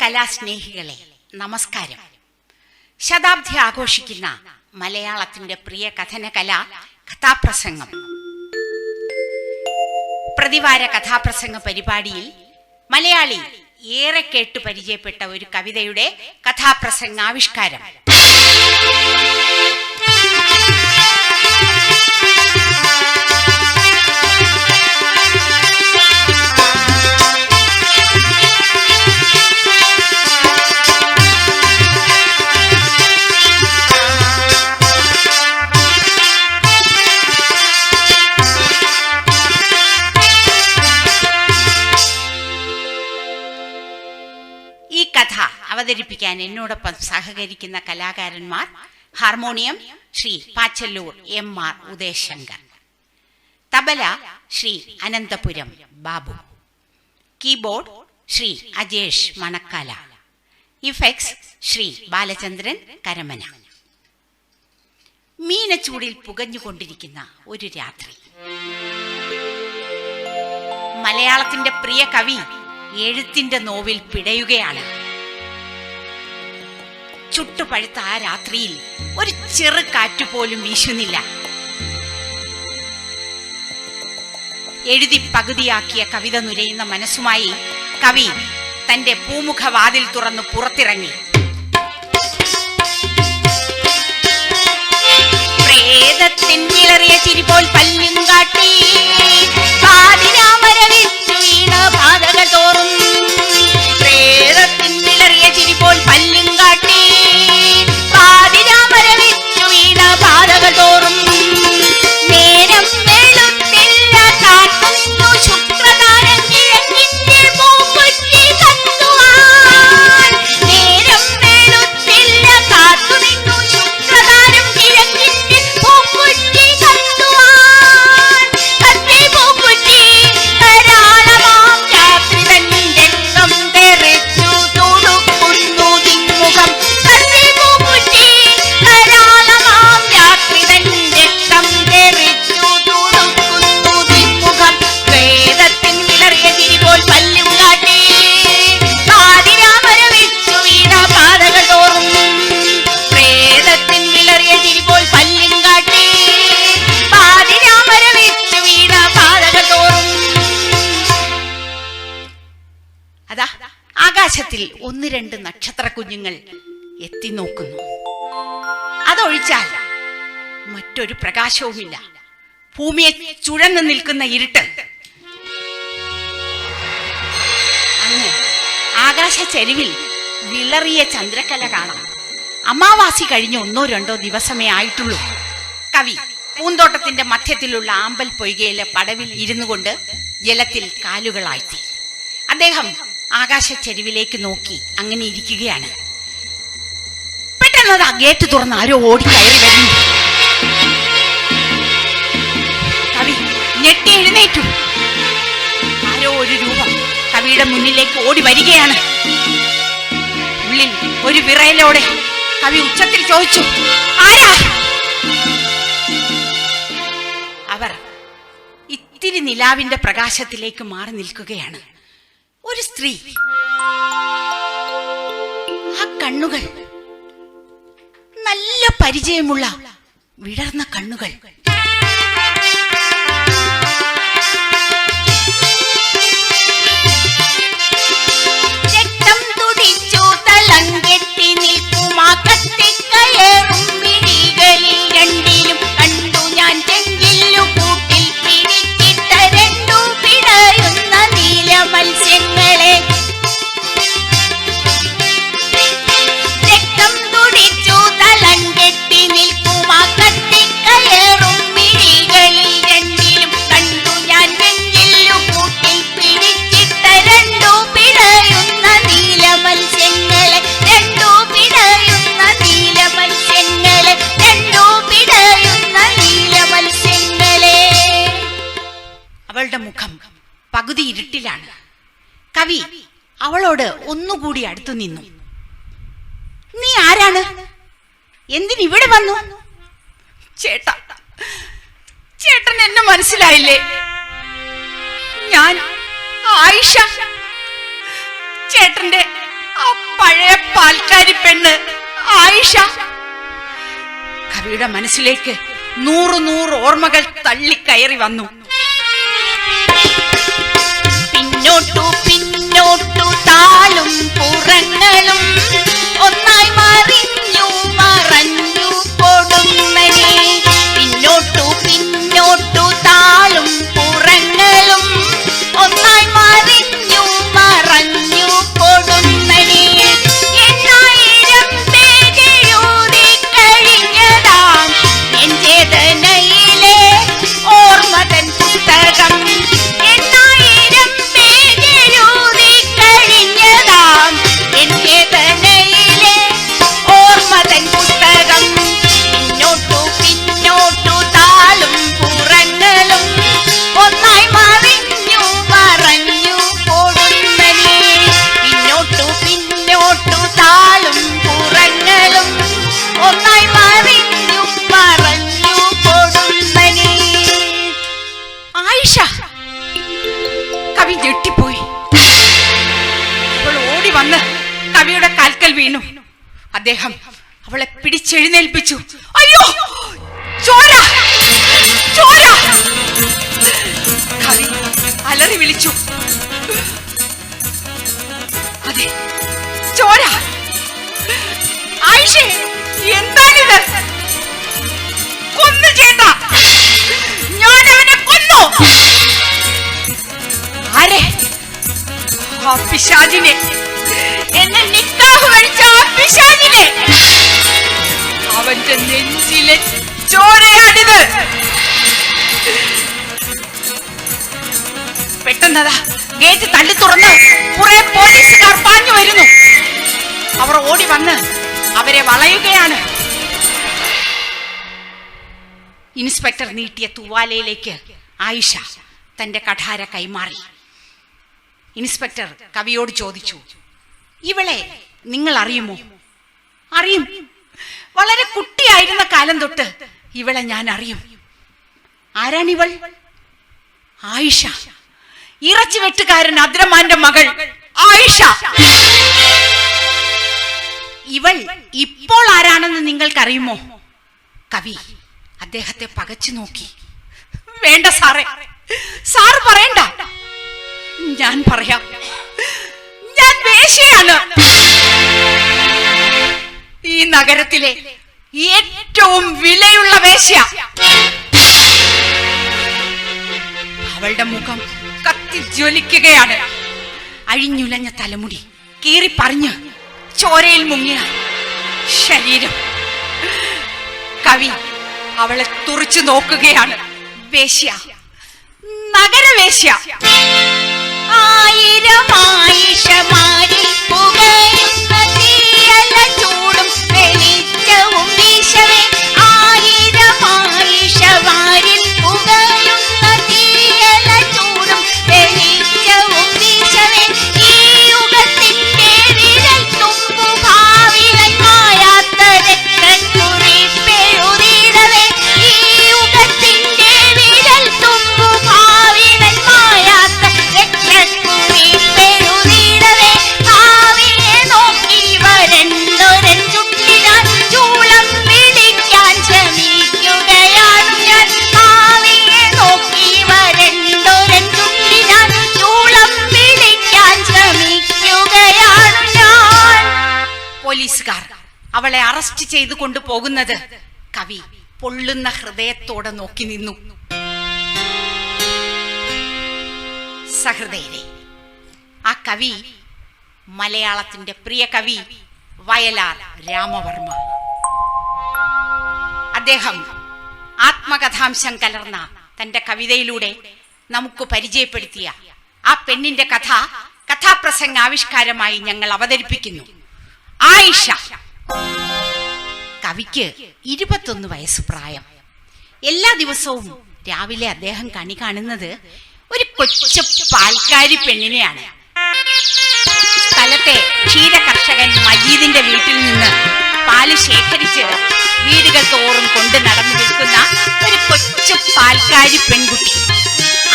കലാസ്നേഹികളെ നമസ്കാരം. ശതാബ്ദി ആഘോഷിക്കുന്ന മലയാളത്തിന്റെ പ്രിയ കഥനകല കഥാപ്രസംഗം. പ്രതിവാര കഥാപ്രസംഗ പരിപാടിയിൽ മലയാളി ഏറെ കേട്ടു പരിചയപ്പെട്ട ഒരു കവിതയുടെ കഥാപ്രസംഗാവിഷ്കാരം. ഈ കഥ അവതരിപ്പിക്കാൻ എന്നോടൊപ്പം സഹകരിക്കുന്ന കലാകാരന്മാർ: harmonium Shri Pachalloor M R. Udayashankar, tabla Shri Ananthapuram Babu, keyboard Shri Ajesh Manakkala, effects Shri Balachandran Karamana. മീനച്ചൂടിൽ പുകഞ്ഞുകൊണ്ടിരിക്കുന്ന ഒരു രാത്രി. മലയാളത്തിന്റെ പ്രിയ കവി എഴുത്തിന്റെ നോവിൽ പിടയുകയാണ്. ചുട്ടുപഴുത്ത ആ രാത്രിയിൽ ഒരു ചെറു കാറ്റുപോലും വീശുന്നില്ല. എഴുതി പകുതിയാക്കിയ കവിത നുരയുന്ന മനസ്സുമായി കവി തന്റെ പൂമുഖവാതിൽ തുറന്നു പുറത്തിറങ്ങി. പ്രേതത്തിൻ വിളറിയ ചിരിപോൽ പല്ലും കാട്ടി പാതിരാമരവിച്ചു വീണ പാതകൾ തോറും. പ്രേതത്തിൻ വിളറിയ ചിരിപോൽ പല്ലും കാട്ടി പാതിരാമരവിച്ചു വീണ പാതകൾ തോറും. നേരം വെളുത്തില്ല കാക്കുന്നു ശുക്രതാരം കിഴക്കിന്റെ പൂക്കുറ്റി കത്തുവാൻ. നേരം വെളുത്തില്ല കാത്തുനിന്നു ശുക്രതാരം കിഴക്കിന്റെ പൂക്കുറ്റി കത്തുവാൻ. കത്തി പൂക്കുറ്റി ധാരാളമാം രാത്രി തന്നിൻ രക്തം തെറിച്ചു തുടുക്കുന്നു ദിങ്മുഖം. കത്തി പൂക്കുറ്റി ധാരാളമാം രാത്രി തന്നിൻ രക്തം തെറിച്ചു തുടുക്കുന്നു ദിങ്മുഖം. പ്രേതത്തിൻ വിളറിയ ചിരിപോൽ പല്ലും കാട്ടി പാതിരാമരവിച്ചു വീണ പാതകൾ തോറും. പ്രേതത്തിൻ വിളറിയ ചിരിപോൽ പല്ലും കാട്ടി പാതിരാമരവിച്ചു വീണ പാതകൾ തോറും. അതാ ആകാശത്തിൽ ഒന്ന് രണ്ട് നക്ഷത്ര കുഞ്ഞുങ്ങൾ എത്തി നോക്കുന്നു. അതൊഴിച്ചാൽ മറ്റൊരു പ്രകാശവുമില്ല. ഭൂമിയെ ചുഴന്നു നിൽക്കുന്ന ഇരുട്ട്. അങ്ങ് ആകാശ ചെരുവിൽ വിളറിയ ചന്ദ്രക്കല കാണാം. അമാവാസി കഴിഞ്ഞ് 1-2 ദിവസമേ ആയിട്ടുള്ളൂ. കവി പൂന്തോട്ടത്തിന്റെ മധ്യത്തിലുള്ള ആമ്പൽ പൊയ്കയിലെ പടവിൽ ഇരുന്നു കൊണ്ട് ജലത്തിൽ കാലുകളാഴ്ത്തി. അദ്ദേഹം ആകാശ ചെരുവിലേക്ക് നോക്കി അങ്ങനെ ഇരിക്കുകയാണ്. പെട്ടെന്ന് ഗേറ്റ് തുറന്ന് ആരോ ഓടി കയറി വരുന്നു. കവി ഞെട്ടി എഴുന്നേറ്റു. ആരോ ഒരു രൂപം കവിയുടെ മുന്നിലേക്ക് ഓടി വരികയാണ്. ഉള്ളിൽ ഒരു വിറയലോടെ കവി ഉച്ചത്തിൽ ചോദിച്ചു, ആരാ? അവർ ഇത്തിരി നിലാവിന്റെ പ്രകാശത്തിലേക്ക് മാറി നിൽക്കുകയാണ്. ഒരു സ്ത്രീ. ആ കണ്ണുകൾ നല്ല പരിചയമുള്ള വിടർന്ന കണ്ണുകൾ. രക്തം തുടിച്ചു തളം കെട്ടി നിൽക്കുമാ കത്തിക്കയറും മിഴികളിൽ രണ്ടിലും കണ്ടു ഞാൻ ചെങ്കില്ലു കൂട്ടിൽ പിടിച്ചിട്ട രണ്ടു പിടയുന്ന നീല മത്സ്യങ്ങളെ. രക്തം തുടിച്ചു തളം കെട്ടി നിൽക്കുമാ കത്തിക്കയറും മിഴികളിൽ രണ്ടിലും കണ്ടു ഞാൻ ചെങ്കില്ലു കൂട്ടിൽ പിടിച്ചിട്ട രണ്ടു പിടയുന്ന നീല മത്സ്യങ്ങളെ. രണ്ടു പിടയുന്ന നീല മത്സ്യങ്ങളെ. രണ്ടു പിടയുന്ന നീല മത്സ്യങ്ങളെ. അവളുടെ മുഖം പകുതി ഇരുട്ടിലാണ്. കവി അവളോട് ഒന്നുകൂടി അടുത്തു നിന്നു. നീ ആരാണ്? എന്തിനിവിടെ വന്നു? ചേട്ടൻ എന്നെ മനസ്സിലായില്ലേ? ഞാൻ ആയിഷ, ചേട്ടന്റെ ആ പഴയ പാൽക്കാരി പെണ്ണ് ആയിഷ. കവിയുടെ മനസ്സിലേക്ക് 100 ഓർമ്മകൾ തള്ളിക്കയറി വന്നു. പിന്നോട്ടു പിന്നോട്ടു താളും പുറങ്ങളും ഒന്നായി മറിഞ്ഞു മറഞ്ഞു കൊടുന്നനെ. പിന്നോട്ടു പിന്നോട്ടു താളും പുറങ്ങളും ഒന്നായി മറിഞ്ഞു മറഞ്ഞു കൊടുന്നനെ. 1000 പേജെഴുതി കഴിഞ്ഞതാം എൻ ചേതനയിലെ ഓർമ്മതൻ പുസ്തകം. 1000 പേജെഴുതി കഴിഞ്ഞതാം എൻ ചേതനയിലെ ഓർമ്മതൻ പുസ്തകം. പിന്നോട്ടു പിന്നോട്ടു താളും പുറങ്ങളും ഒന്നായി മറിഞ്ഞു മറഞ്ഞു കൊടുന്നനെ. പിന്നോട്ടു പിന്നോട്ടു താളും പുറങ്ങളും ഒന്നായി മറിഞ്ഞു മറഞ്ഞു കൊടുന്നനെ. ആയിഷ. കവി ഞെട്ടിപ്പോയി. അവൾ ഓടി വന്ന് കവിയുടെ കാൽക്കൽ വീണു. അദ്ദേഹം അവളെ പിടിച്ചെഴുന്നേൽപ്പിച്ചു. അയ്യോ, ചോര ചോര! കവി അലറി വിളിച്ചു. അതെ, ചോര. ആയിഷേ, എന്താണിത്? കൊന്നു ചേട്ടാ, ഞാൻ അവനെ കൊന്നു. ആരെ? ആ പിശാചിനെ, എന്നെ നിക്കാഹ് കഴിച്ച ആ പിശാചിനെ. അവന്റെ നെഞ്ചിലെ ചോരയാണിത്. പെട്ടെന്നതാ ഗേറ്റ് തള്ളി തുറന്ന് കുറെ പോലീസുകാർ പാഞ്ഞു വരുന്നു. അവർ ഓടി വന്ന് അവരെ വളയുകയാണ്. ഇൻസ്പെക്ടർ നീട്ടിയ തൂവാലയിലേക്ക് ആയിഷ തന്റെ കഠാര കൈമാറി. ഇൻസ്പെക്ടർ കവിയോട് ചോദിച്ചു, ഇവളെ നിങ്ങൾ അറിയുമോ? അറിയും. വളരെ കുട്ടിയായിരുന്ന കാലം തൊട്ട് ഇവളെ ഞാൻ അറിയും. ആരാണിവൾ? ആയിഷ, ഇറച്ചി വെട്ടുകാരൻ അദ്രമാന്റെ മകൾ ആയിഷ. ഇവൾ ഇപ്പോൾ ആരാണെന്ന് നിങ്ങൾക്കറിയുമോ? കവി അദ്ദേഹത്തെ പകച്ചു നോക്കി. വേണ്ട സാറേ, സാർ പറയണ്ട. ഞാൻ പറയാം. ഞാൻ വേശ്യയാണ്. ഈ നഗരത്തിലെ ഏറ്റവും വിലയുള്ള വേശ്യ. അവളുടെ മുഖം കത്തി ജ്വലിക്കുകയാണ്. അഴിഞ്ഞുലഞ്ഞ തലമുടി, കീറി പറഞ്ഞ് ചോരയിൽ മുങ്ങിയ ശരീരം. കവി അവളെ തുറിച്ചു നോക്കുകയാണ്. വേശ്യ, നഗരവേശ്യ. 1000 ആയിഷമാരിൽ പുകയുന്ന തീയല ചൂടും വെളിച്ചവും വീശവേ. 1000 ആയിഷമാരിൽ പുകയുന്ന തീയല ചൂടും വെളിച്ചവും വീശവേ. ഈ യുഗത്തിന്റെ വിരൽ തുമ്പു ഭാവികൾ മായാത്ത രക്തക്കുറിപ്പെഴുതിടവേ. ഈ യുഗത്തിന്റെ വിരൽ തുമ്പു ഭാവികൾ മായാത്ത രക്തക്കുറിപ്പെഴുതിടവേ. ഭാവിയെ നോക്കി വരണ്ടൊരൻ ചുണ്ടിനാൽ ചൂളം വിളിക്കാൻ ശ്രമിക്കുകയാണ് ഞാൻ. ഭാവിയെ നോക്കി വരണ്ടൊരൻ ചുണ്ടിനാൽ ചൂളം വിളിക്കാൻ ശ്രമിക്കുകയാണ് ഞാൻ. പോലീസുകാർ അവളെ അറസ്റ്റ് ചെയ്തു കൊണ്ടുപോകുന്നത് കവി പൊള്ളുന്ന ഹൃദയത്തോടെ നോക്കി നിന്നു. സഹൃദയരെ, ആ കവി മലയാളത്തിന്റെ പ്രിയ കവി വയലാർ രാമവർമ്മ. അദ്ദേഹം ആത്മകഥാംശം കലർന്ന തന്റെ കവിതയിലൂടെ നമുക്ക് പരിചയപ്പെടുത്തിയ ആ പെണ്ണിന്റെ കഥ കഥാപ്രസംഗ ആവിഷ്കാരമായി ഞങ്ങൾ അവതരിപ്പിക്കുന്നു. ആയിഷ. കവിക്ക് 21 വയസ്സ് പ്രായം. എല്ലാ ദിവസവും രാവിലെ അദ്ദേഹം കണി കാണുന്നത് ഒരു കൊച്ചു പാൽക്കാരി പെണ്ണിനെയാണ്. സ്ഥലത്തെ ക്ഷീര കർഷകൻ മജീദിന്റെ വീട്ടിൽ നിന്ന് പാല് ശേഖരിച്ച് വീടുകൾ തോറും കൊണ്ട് നടന്നു നിൽക്കുന്ന ഒരു കൊച്ചു പാൽക്കാരി പെൺകുട്ടി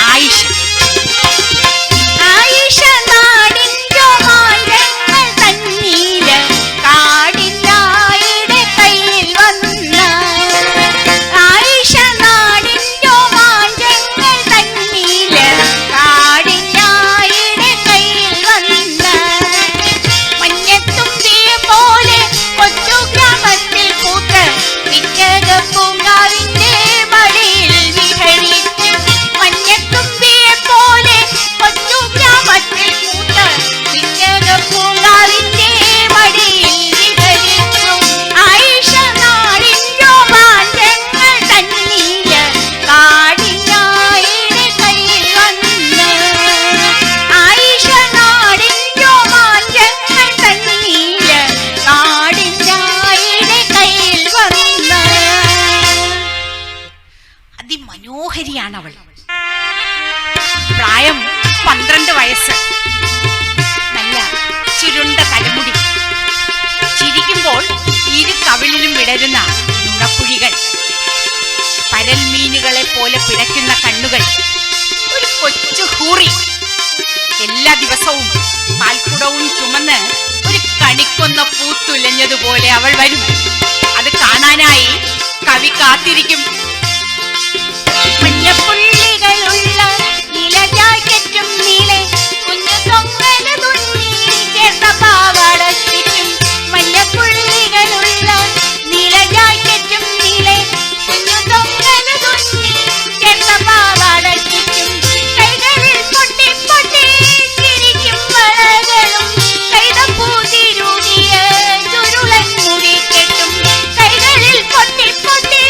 ആയിഷ. ആയിഷ നാടിൻ രോമാഞ്ചങ്ങൾ തന്നീ പരൽ മീനുകളെ പോലെ പിടയ്ക്കുന്ന കണ്ണുകൾ, ഒരു കൊച്ചു ഹൂറി. എല്ലാ ദിവസവും പാൽക്കുടവും ചുമന്ന് ഒരു കണിക്കൊന്ന പൂത്തുലഞ്ഞതുപോലെ അവൾ വരും. അത് കാണാനായി കവി കാത്തിരിക്കും. മഞ്ഞപ്പുള്ളികളുള്ള നിലജാക്കറ്റും നീളെ കുഞ്ഞു തൊങ്ങല തുന്നി ചേർത്ത പാവാട ചുറ്റും. മഞ്ഞപ്പുള്ളികളുള്ള നിലജാക്കറ്റും നീളെ കുഞ്ഞു തൊങ്ങല തുന്നി ചേർത്ത പാവാട ചുറ്റും. കൈകളിൽ പൊട്ടി പൊട്ടി ചിരിക്കും വളകളും കൈതപ്പൂതിരുകിയ ചുരുളൻ മുടി കെട്ടും. കൈകളിൽ പൊട്ടി പൊട്ടി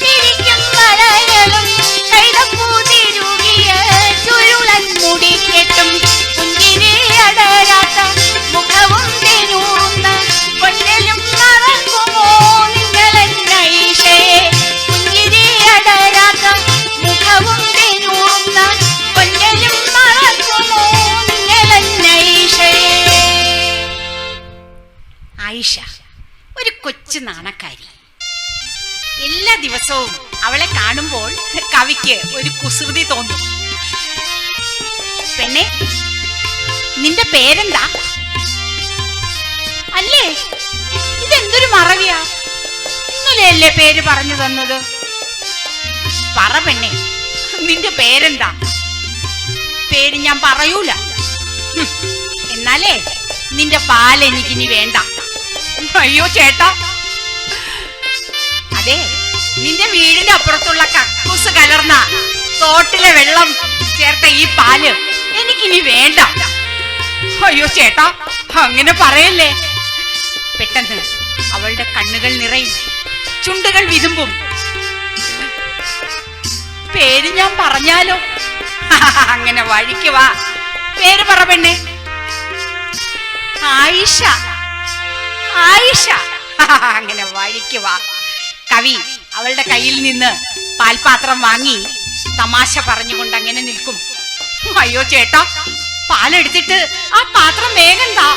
ചിരിക്കും വളകളും കൈതപ്പൂതിരുകിയ ചുരുളൻ മുടി കെട്ടും. പുഞ്ചിരി അടരാത്ത മുഖവും തെനൂറുന്ന പൊന്നലും മറക്കുമോ നിങ്ങളെന്നൈഷയെ. പുഞ്ചിരി അടരാത്ത മുഖവും തെനൂറുന്ന പൊന്നലും മറക്കുമോ നിങ്ങളെന്നൈഷയെ. ആയിഷ ഒരു കൊച്ചു നാണക്കാരി. എല്ലാ ദിവസവും അവളെ കാണുമ്പോൾ കവിക്ക് ഒരു കുസൃതി തോന്നും. പെണ്ണെ, നിന്റെ പേരെന്താ? അല്ലേ, ഇതെന്തൊരു മറവിയാ? ഇന്നലെയല്ലേ പേര് പറഞ്ഞു തന്നത്? പറ പെണ്ണെ, നിന്റെ പേരെന്താ? പേര് ഞാൻ പറയൂല. എന്നാലേ നിന്റെ പാൽ എനിക്കിനി വേണ്ട. അയ്യോ ചേട്ടാ, അതെ, നിന്റെ വീടിന്റെ അപ്പുറത്തുള്ള കക്കൂസ് കലർന്ന തോട്ടിലെ വെള്ളം ചേർത്ത ഈ പാല് എനിക്കിനി വേണ്ട. അയ്യോ ചേട്ടാ, അങ്ങനെ പറയല്ലേ. പെട്ടെന്ന് അവളുടെ കണ്ണുകൾ നിറയും, ചുണ്ടുകൾ വിതുമ്പും. പേര് ഞാൻ പറഞ്ഞാലോ? അങ്ങനെ വഴിക്ക് വാ, പേര് പറ പെണ്ണെ. ആയിഷ. ആയിഷ, അങ്ങനെ വഴിക്ക് വാ. കവി അവളുടെ കയ്യിൽ നിന്ന് പാൽപാത്രം വാങ്ങി തമാശ പറഞ്ഞുകൊണ്ട് അങ്ങനെ നിൽക്കും. അയ്യോ ചേട്ടാ, പാലെടുത്തിട്ട് ആ പാത്രം വേഗം താ.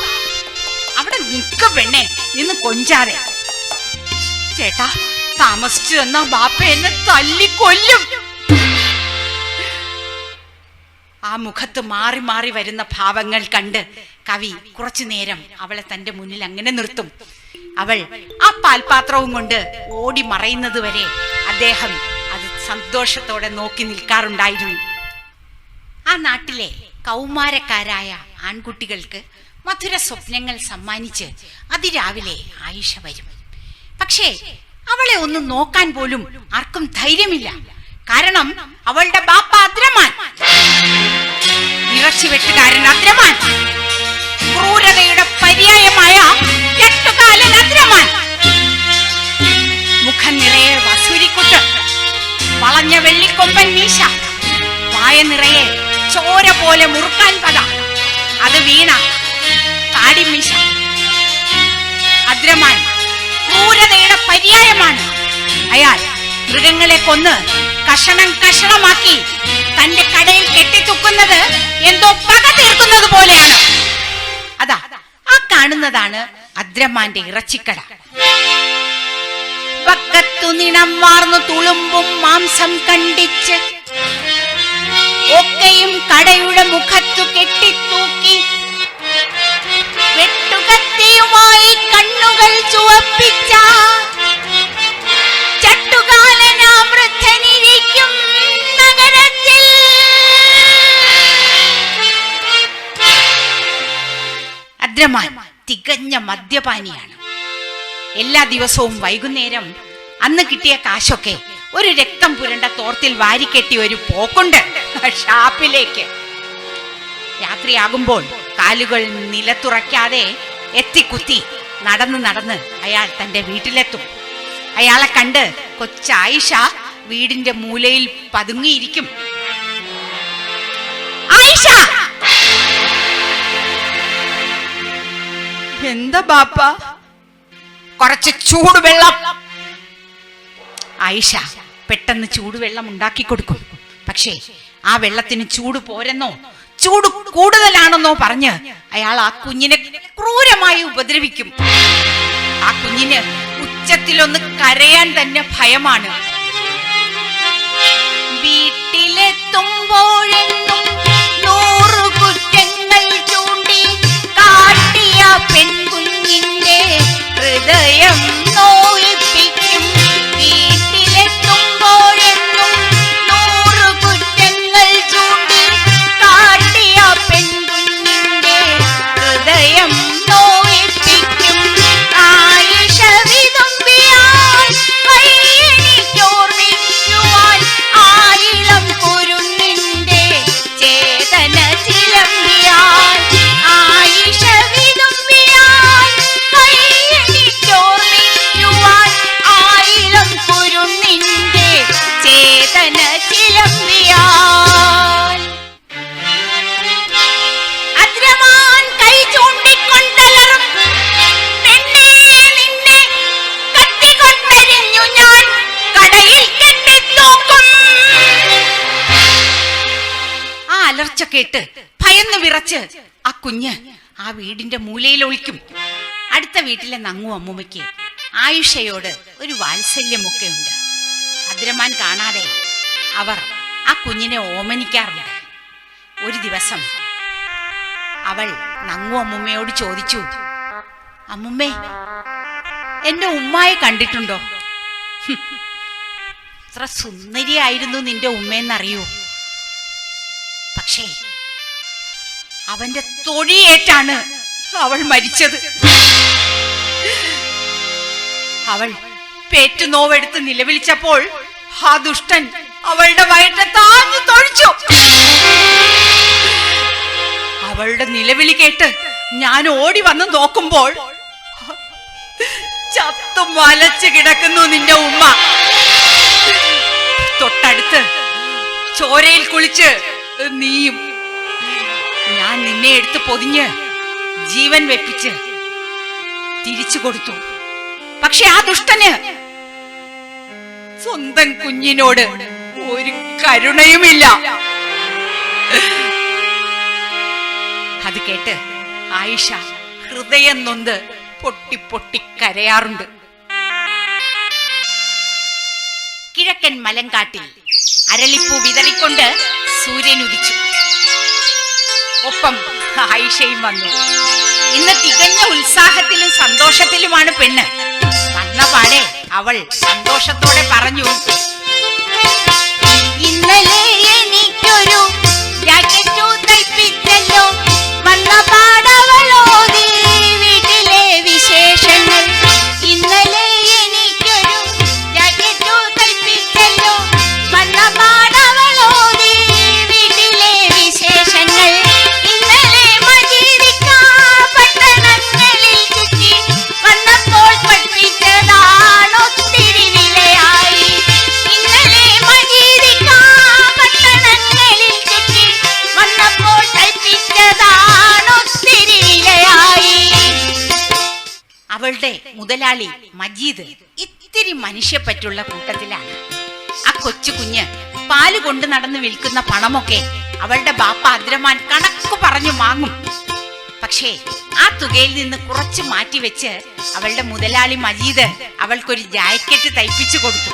അവിടെ നിൽക്ക പെണ്ണെ, നിന്ന് കൊഞ്ചാതെ. ചേട്ടാ, താമസിച്ചു തന്ന ബാപ്പ എന്നെ തല്ലിക്കൊല്ലും. ആ മുഖത്ത് മാറി മാറി വരുന്ന ഭാവങ്ങൾ കണ്ട് കവി കുറച്ചു നേരം അവളെ തന്റെ മുന്നിൽ അങ്ങനെ നിർത്തും. അവൾ ആ പാൽപാത്രവും കൊണ്ട് ഓടി മറയുന്നത് വരെ അദ്ദേഹം അത് സന്തോഷത്തോടെ നോക്കി നിൽക്കാറുണ്ടായിരുന്നു. ആ നാട്ടിലെ കൗമാരക്കാരായ ആൺകുട്ടികൾക്ക് മധുര സ്വപ്നങ്ങൾ സമ്മാനിച്ച് അതിരാവിലെ ആയിഷ വരും. പക്ഷേ അവളെ ഒന്ന് നോക്കാൻ പോലും ആർക്കും ധൈര്യമില്ല. കാരണം അവളുടെ ബാപ്പ അദ്രമാൻ, ഇറച്ചിവെട്ടുകാരൻ അദ്രമാൻ, ക്രൂരതയുടെ പര്യായമായ എട്ടുകാലൻ അദ്രമാൻ. മുഖം നിറയെ വസൂരിക്കുട്ട്, വളഞ്ഞ വെള്ളിക്കൊമ്പൻ മീശ, വായ നിറയെ ചോര പോലെ മുറുക്കാൻ പത, അത് വീണ താടിമീശ. അദ്രമാൻ ക്രൂരതയുടെ പര്യായമാണ്. അയാൾ മൃഗങ്ങളെ കൊന്ന് കഷണം കഷണമാക്കി തന്റെ കടയിൽ കെട്ടിത്തുക്കുന്നത് എന്തോ പക തീർക്കുന്നത് പോലെയാണ്. അതാ ആ കാണുന്നതാണ് അദ്രമാന്റെ ഇറച്ചിക്കട. പക്കത്തു നിണം വാർന്നു തുളുമ്പും മാംസം കണ്ടിച്ച് ഒക്കെയും കടയുടെ മുഖത്തു കെട്ടിത്തൂക്കി വെട്ടുകത്തിയുമായി കണ്ണുകൾ ചുവപ്പിച്ച ചട്ടുകാലനാമൃദ്ധനിരിക്കും നഗരത്തിൽ. അദ്രമാൻ തികഞ്ഞ മദ്യപാനിയാണ്. എല്ലാ ദിവസവും വൈകുന്നേരം അന്ന് കിട്ടിയ കാശൊക്കെ ഒരു രക്തം പുരണ്ട തോർത്തിൽ വാരിക്കെട്ടി ഒരു പോക്കുണ്ട് ഷാപ്പിലേക്ക്. രാത്രിയാകുമ്പോൾ കാലുകൾ നിലത്തുറയ്ക്കാതെ എത്തിക്കുത്തി നടന്ന് നടന്ന് അയാൾ തന്റെ വീട്ടിലെത്തും. അയാളെ കണ്ട് കൊച്ചായിഷ വീടിന്റെ മൂലയിൽ പതുങ്ങിയിരിക്കും. ആയിഷ! എന്താ ബാപ്പ? കുറച്ച് ചൂടുവെള്ളം. ആയിഷ പെട്ടെന്ന് ചൂടുവെള്ളം ഉണ്ടാക്കി കൊടുക്കും. പക്ഷേ ആ വെള്ളത്തിന് ചൂട് പോരെന്നോ ചൂട് കൂടുതലാണെന്നോ പറഞ്ഞ് അയാൾ ആ കുഞ്ഞിനെ ക്രൂരമായി ഉപദ്രവിക്കും. ആ കുഞ്ഞിന് ഉച്ചത്തിലൊന്ന് കരയാൻ തന്നെ ഭയമാണ്. വീട്ടിലെത്തുമ്പോഴെന്നും 100 കുറ്റങ്ങൾ ചൂണ്ടി കാട്ടിയ പെൺകുഞ്ഞിന്റെ ഹൃദയം നോയിപ്പിക്കും. വീട്ടിലെത്തുമ്പോഴെന്നും 100 കുറ്റങ്ങൾ ചൂണ്ടി കാട്ടിയ പെൺകുഞ്ഞിന്റെ ഹൃദയം നോയിപ്പിക്കും. ആയിഷ വിതുമ്പിയാൽ കൈയെനിക്കോർമ്മിക്കുവാൻ ആയിളം കുരുന്നിന്റെ ചേതന ചിലമ്പിയാൽ. ആയിഷ വിതുമ്പിയാൽ കൈയെനിക്കോർമ്മിക്കുവാൻ ആയിളം കുരുന്നിന്റെ ചേതന ചിലമ്പിയാൽ. അദ്രമാൻ കൈ ചൂണ്ടിക്കൊണ്ടലറും, പെണ്ണേ നിന്നെ കത്തികൊണ്ടരിഞ്ഞു ഞാൻ കടയിൽ കെട്ടിത്തൂക്കും. ആ അലർച്ച കേട്ട് ഭയന്ന് വിറച്ച് ആ കുഞ്ഞ് ആ വീടിന്റെ മൂലയിൽ ഒളിക്കും. അടുത്ത വീട്ടിലെ നങ്ങു അമ്മൂമ്മയ്ക്ക് ആയിഷയോട് ഒരു വാത്സല്യമൊക്കെ ഉണ്ട്. അദ്രമാൻ കാണാതെ അവർ ആ കുഞ്ഞിനെ ഓമനിക്കാറുണ്ട്. ഒരു ദിവസം അവൾ നങ്ങു അമ്മുമ്മയോട് ചോദിച്ചു, അമ്മുമ്മേ, എന്റെ ഉമ്മായെ കണ്ടിട്ടുണ്ടോ? എത്ര സുന്ദരിയായിരുന്നു നിന്റെ ഉമ്മയെന്നറിയോ? പക്ഷേ അവന്റെ തൊഴിയേറ്റാണ് അവൾ മരിച്ചത്. അവൾ പേറ്റുനോവെടുത്ത് നിലവിളിച്ചപ്പോൾ ആ ദുഷ്ടൻ അവളുടെ വയറ്റെ താങ്ങി തൊഴിച്ചു. അവളുടെ നിലവിളി കേട്ട് ഞാൻ ഓടി വന്ന് നോക്കുമ്പോൾ ചത്തും വലച്ചു കിടക്കുന്നു നിന്റെ ഉമ്മ. തൊട്ടടുത്ത് ചോരയിൽ കുളിച്ച് നീയും. ഞാൻ നിന്നെ എടുത്ത് പൊതിഞ്ഞ് ജീവൻ വെപ്പിച്ച് തിരിച്ചു കൊടുത്തു. പക്ഷെ ആ ദുഷ്ടന് സ്വന്തം കുഞ്ഞിനോട് ഒരു കരുണയുമില്ല. അത് കേട്ട് ആയിഷ ഹൃദയം നൊന്ത് പൊട്ടി പൊട്ടി കരയാറുണ്ട്. കിഴക്കൻ മലങ്കാട്ടിൽ അരളിപ്പൂ വിതറിക്കൊണ്ട് സൂര്യൻ ഉദിച്ചു. ഒപ്പം ആയിഷയും വന്നു. ഇന്ന് തികഞ്ഞ ഉത്സാഹത്തിലും സന്തോഷത്തിലുമാണ് പെണ്ണ്. വന്ന പാടെ അവൾ സന്തോഷത്തോടെ പറഞ്ഞു, ഇന്നലെ എനിക്കൊരു ജാക്കറ്റു തയ്പ്പിച്ചല്ലോ. വന്ന പാടവളോതി വീട്ടിലെ വിശേഷങ്ങൾ. ഇന്നലെ എനിക്കൊരു ജാക്കറ്റു തയ്പ്പിച്ചല്ലോ. വന്ന പാടവളോതി വീട്ടിലെ വിശേഷങ്ങൾ. ഇന്നലെ മജീദിക്ക പട്ടണങ്ങളിൽ ചുറ്റി വന്നപ്പോൾ പഠിപ്പിച്ചതാണൊത്തിരി വിലയായി. ഇന്നലെ മജീദിക്ക പട്ടണങ്ങളിൽ ചുറ്റി വന്നപ്പോൾ പഠിപ്പിച്ചതാണൊത്തിരി വിലയായി. അവളുടെ മുതലാളി മജീദ് ഇത്തിരി മനുഷ്യപ്പറ്റുള്ള കൂട്ടത്തിലാണ്. ആ കൊച്ചു കുഞ്ഞ് പാല് കൊണ്ട് നടന്ന് വിൽക്കുന്ന പണമൊക്കെ അവളുടെ ബാപ്പ അദ്രമാൻ കണക്ക് പറഞ്ഞു വാങ്ങും. പക്ഷേ ആ തുകയിൽ നിന്ന് കുറച്ച് മാറ്റിവെച്ച് അവളുടെ മുതലാളി മജീദ് അവൾക്കൊരു ജാക്കറ്റ് തയ്പ്പിച്ചു കൊടുത്തു.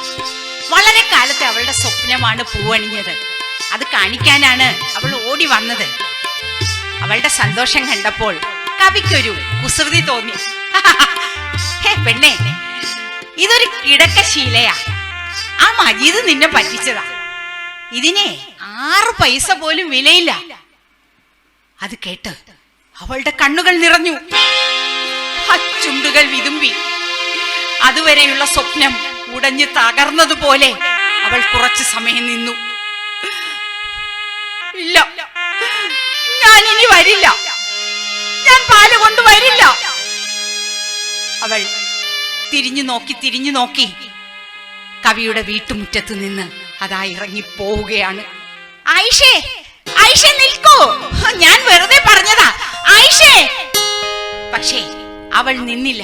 വളരെ കാലത്തെ അവളുടെ സ്വപ്നമാണ് പൂവണിഞ്ഞത്. അത് കാണിക്കാനാണ് അവൾ ഓടി വന്നത്. അവളുടെ സന്തോഷം കണ്ടപ്പോൾ കവിക്കൊരു കുസൃതി തോന്നി. ഹേ പെണ്ണേ, ഇതൊരു കിടക്കശീലയാ. ആ മജീദ് നിന്നെ പറ്റിച്ചതാ. ഇതിനെ 6 പൈസ പോലും വിലയില്ല. അത് കേട്ട് അവളുടെ കണ്ണുകൾ നിറഞ്ഞു. ആ ചുണ്ടുകൾ വിതുമ്പി. അതുവരെയുള്ള സ്വപ്നം ഉടഞ്ഞു തകർന്നതുപോലെ അവൾ കുറച്ചു സമയം നിന്നു. ഇല്ല, ഞാൻ ഇനി വരില്ല. ഞാൻ പാല് കൊണ്ട് വരില്ല. അവൾ തിരിഞ്ഞു നോക്കി കവിയുടെ വീട്ടുമുറ്റത്ത് നിന്ന് അതാ ഇറങ്ങി പോവുകയാണ്. ആയിഷേ, ആയിഷ നിൽക്കൂ, ഞാൻ വെറുതെ പറഞ്ഞതാ ആയിഷേ. പക്ഷേ അവൾ നിന്നില്ല.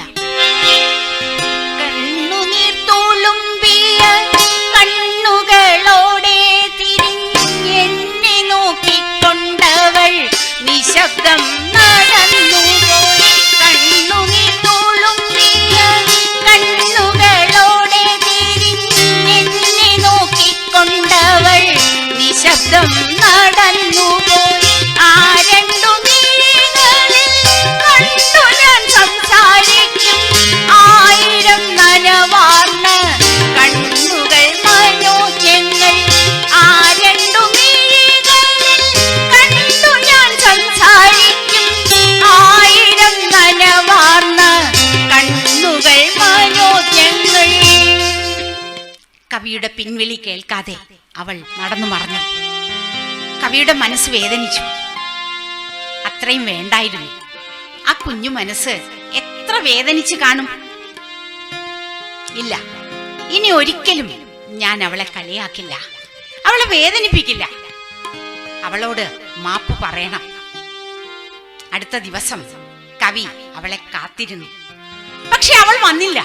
കണ്ണുനീർ തുളുമ്പിയ കണ്ണുകളോടെ തിരിഞ്ഞെന്നെ നോക്കിക്കൊണ്ടവൾ നിശബ്ദം നടന്നുപോയി. കണ്ണുനീർ തുളുമ്പിയ കണ്ണുകളോടെ തിരിഞ്ഞെന്നെ നോക്കിക്കൊണ്ടവൾ നിശബ്ദം കവിയുടെ പിൻവിളി കേൾക്കാതെ അവൾ നടന്നു മറഞ്ഞു. കവിയുടെ മനസ്സ് വേദനിച്ചു. അത്രയും വേണ്ടായിരുന്നു. ആ കുഞ്ഞു മനസ്സ് എത്ര വേദനിച്ചു കാണും. ഇല്ല, ഇനി ഒരിക്കലും ഞാൻ അവളെ കളിയാക്കില്ല, അവളെ വേദനിപ്പിക്കില്ല. അവളോട് മാപ്പ് പറയണം. അടുത്ത ദിവസം കവി അവളെ കാത്തിരുന്നു. പക്ഷെ അവൾ വന്നില്ല.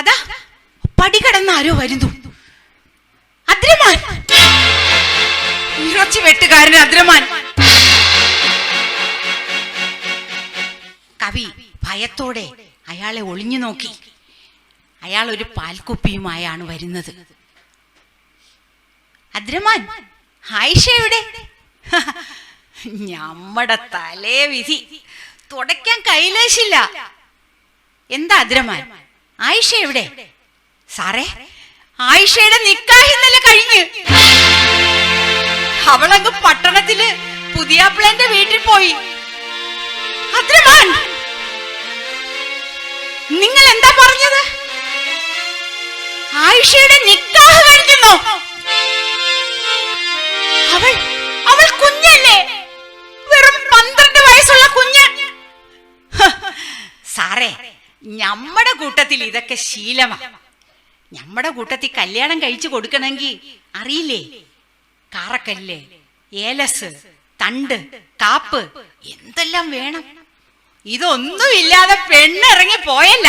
അതാ പടി കടന്ന് ആരോ വരുന്നു. അദ്രമാൻ, ഇറച്ചി വെട്ടുകാരൻ അദ്രമാൻ. കവി ഭയത്തോടെ അയാളെ ഒളിഞ്ഞു നോക്കി. അയാൾ ഒരു പാൽക്കുപ്പിയുമായാണ് വരുന്നത്. അദ്രമാൻ, ആയിഷ എവിടെ? ഞമ്മടെ തലേ വിധി, തുടയ്ക്കാൻ കൈലേശില്ല. എന്താ അദ്രമാൻ, ആയിഷ എവിടെ? സാറേ, ആയിഷയുടെ നിക്കാഹ് ഇന്നലെ കഴിഞ്ഞ്. അവളങ്ങ് പട്ടണത്തില് പുതിയാപ്പിളന്റെ വീട്ടിൽ പോയി. അദ്രമാൻ, നിങ്ങൾ എന്താ പറഞ്ഞത്? ആയിഷയുടെ നിക്കാഹ് കഴിഞ്ഞെന്നോ? അവൾ കുഞ്ഞല്ലേ, വെറും 12 വയസ്സുള്ള കുഞ്ഞ്. സാറേ, ഞമ്മടെ കൂട്ടത്തിൽ ഇതൊക്കെ ശീലമാ. ഞമ്മടെ കൂട്ടത്തിൽ കല്യാണം കഴിച്ചു കൊടുക്കണമെങ്കിൽ അറിയില്ലേ, കാറക്കല്ല്, ഏലസ്, തണ്ട്, കാപ്പ് എന്തെല്ലാം വേണം. ഇതൊന്നുമില്ലാതെ പെണ്ണിറങ്ങി പോയല്ല.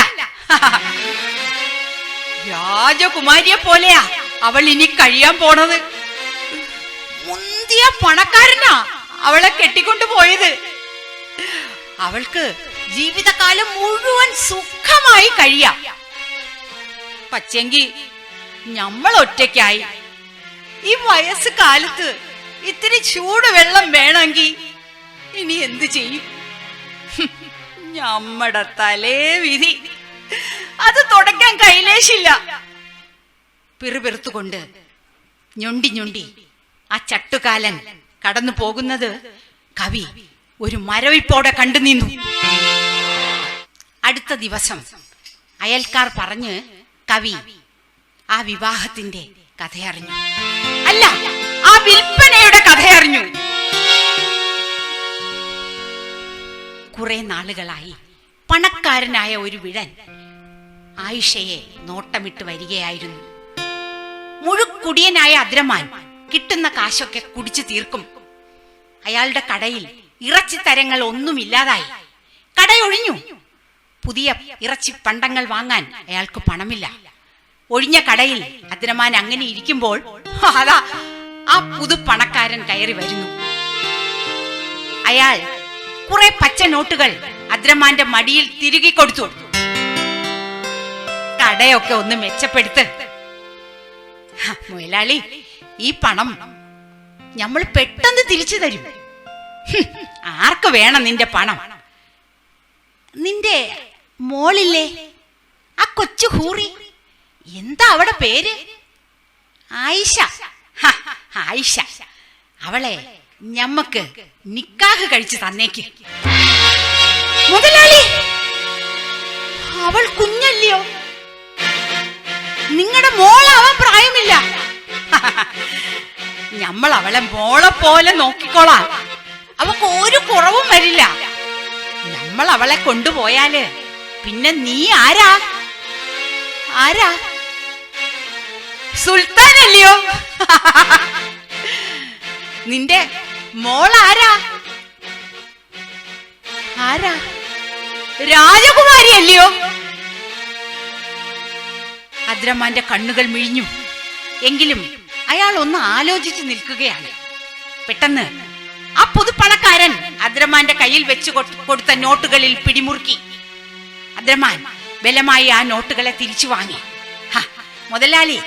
രാജകുമാരിയെ പോലെയാ അവൾ ഇനി കഴിയാൻ പോണത്. മുന്തിയ പണക്കാരനാ അവളെ കെട്ടിക്കൊണ്ടു പോയത്. അവൾക്ക് ജീവിതകാലം മുഴുവൻ സുഖമായി കഴിയാം. പക്ഷെങ്കി നമ്മൾ ഒറ്റയ്ക്കായി. ഈ വയസ്സ് കാലത്ത് ഇത്തിരി ചൂടുവെള്ളം വേണമെങ്കിൽ ഇനി എന്ത് ചെയ്യും? നമ്മടെ തലേ വിധി, അത് തുടയ്ക്കാൻ കൈലേശില്ല. പിറുപിറുത്തുകൊണ്ട് ഞൊണ്ടി ഞൊണ്ടി ആ ചട്ടുകാലൻ കടന്നു പോകുന്നത് കവി ഒരു മരവിപ്പോടെ കണ്ടു നിന്നു. അടുത്ത ദിവസം അയൽക്കാർ പറഞ്ഞ് കവി ആ വിവാഹത്തിന്റെ കഥയറിഞ്ഞു. അല്ല, ആ വിൽപ്പനയുടെ കഥയറിഞ്ഞു. കുറെ നാളുകളായി പണക്കാരനായ ഒരു വിഴൻ ആയിഷയെ നോട്ടമിട്ട് വരികയായിരുന്നു. മുഴുക്കുടിയനായ അദ്രമാൻ കിട്ടുന്ന കാശൊക്കെ കുടിച്ചു തീർക്കും. അയാളുടെ കടയിൽ ഇറച്ചിത്തരങ്ങൾ ഒന്നുമില്ലാതായി. കടയൊഴിഞ്ഞു. പുതിയ ഇറച്ചി പണ്ടങ്ങൾ വാങ്ങാൻ അയാൾക്ക് പണമില്ല. ഒഴിഞ്ഞ കടയിൽ അദ്രമാൻ അങ്ങനെ ഇരിക്കുമ്പോൾ അതാ ആ പുതു പണക്കാരൻ കയറി വരുന്നു. അയാൾ കുറെ പച്ച നോട്ടുകൾ അദ്രമാന്റെ മടിയിൽ തിരുകി കൊടുത്തു. കടയൊക്കെ ഒന്ന് മെച്ചപ്പെടുത്ത് മുതലാളി, ഈ പണം നമ്മൾ പെട്ടെന്ന് തിരിച്ചു തരും. ആർക്ക് വേണം നിന്റെ പണം? നിന്റെ മോളില്ലേ, ആ കൊച്ചു ഹൂറി, എന്താ അവിടെ പേര്? ആയിഷ. ആയിഷ, അവളെ ഞമ്മക്ക് നിക്കാഹ് കഴിച്ച് തന്നേക്ക്. മുതലാളി, അവൾ കുഞ്ഞല്ലയോ? നിങ്ങളുടെ മോളാവാൻ പ്രായമില്ല. നമ്മൾ അവളെ മോളെ പോലെ നോക്കിക്കോളാം. അവക്ക് ഒരു കുറവും വരില്ല. നമ്മൾ അവളെ കൊണ്ടുപോയാല് പിന്നെ നീ ആരാ? ആരാ? സുൽത്താനല്ലയോ? നിന്റെ മോൾ ആരാ? ആരാ? രാജകുമാരി അല്ലയോ? അദ്രമാന്റെ കണ്ണുകൾ മിഴിഞ്ഞു. എങ്കിലും അയാൾ ഒന്ന് ആലോചിച്ചു നിൽക്കുകയാണ്. പെട്ടെന്ന് ആ പുതുപ്പണക്കാരൻ അദ്രമാന്റെ കയ്യിൽ വെച്ച് കൊടുത്ത നോട്ടുകളിൽ പിടിമുറുക്കി. അദ്രമാൻ ബലമായി ആ നോട്ടുകളെ തിരിച്ചു വാങ്ങി. മുതലാളി,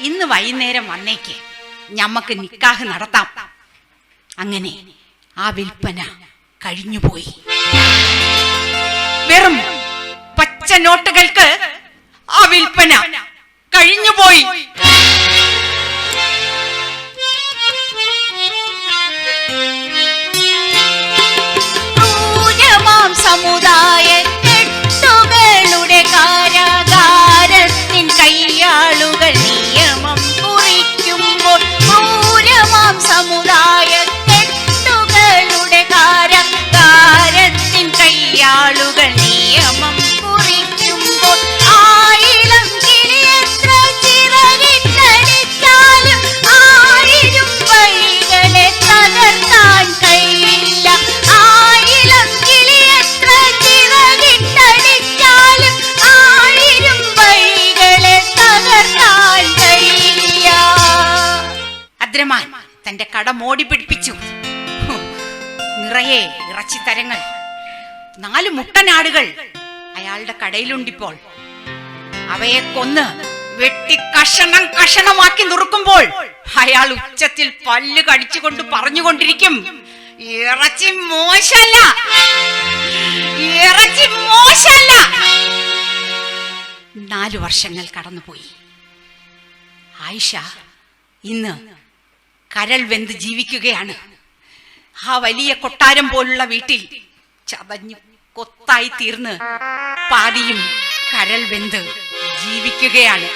ഇന്ന് വൈകുന്നേരം വന്നേക്ക്, ഞമ്മക്ക് നിക്കാഹ് നടത്താം. അങ്ങനെ ആ വിൽപ്പന കഴിഞ്ഞുപോയി. വെറും പച്ച നോട്ടുകൾക്ക് ആ വിൽപ്പന കഴിഞ്ഞുപോയി. സമുദായ കെട്ടുകളുടെ കാരാകാരത്തിൻ കയ്യാളുകൾ നിയമം വിരിച്ചു. നിറയെ ഇറച്ചിത്തരങ്ങൾ, 4 മുട്ടനാടുകൾ അയാളുടെ കടയിലുണ്ടിപ്പോൾ. അവയെ കൊന്ന് വെട്ടി കഷണം കഷണമാക്കി നുറുക്കുമ്പോൾ അയാൾ ഉച്ചത്തിൽ പല്ല് കടിച്ചുകൊണ്ട് പറഞ്ഞുകൊണ്ടിരിക്കും, ഇറച്ചി മോശമല്ല, ഇറച്ചി മോശമല്ല. 4 വർഷങ്ങൾ കടന്നുപോയി. ആയിഷ ഇന്ന് കരൾ വെന്ത് ജീവിക്കുകയാണ്. ആ വലിയ കൊട്ടാരം പോലുള്ള വീട്ടിൽ ചതഞ്ഞു കൊത്തായി തീർന്ന് പാതിയും കരൾ വെന്ത് ജീവിക്കുകയാണ്.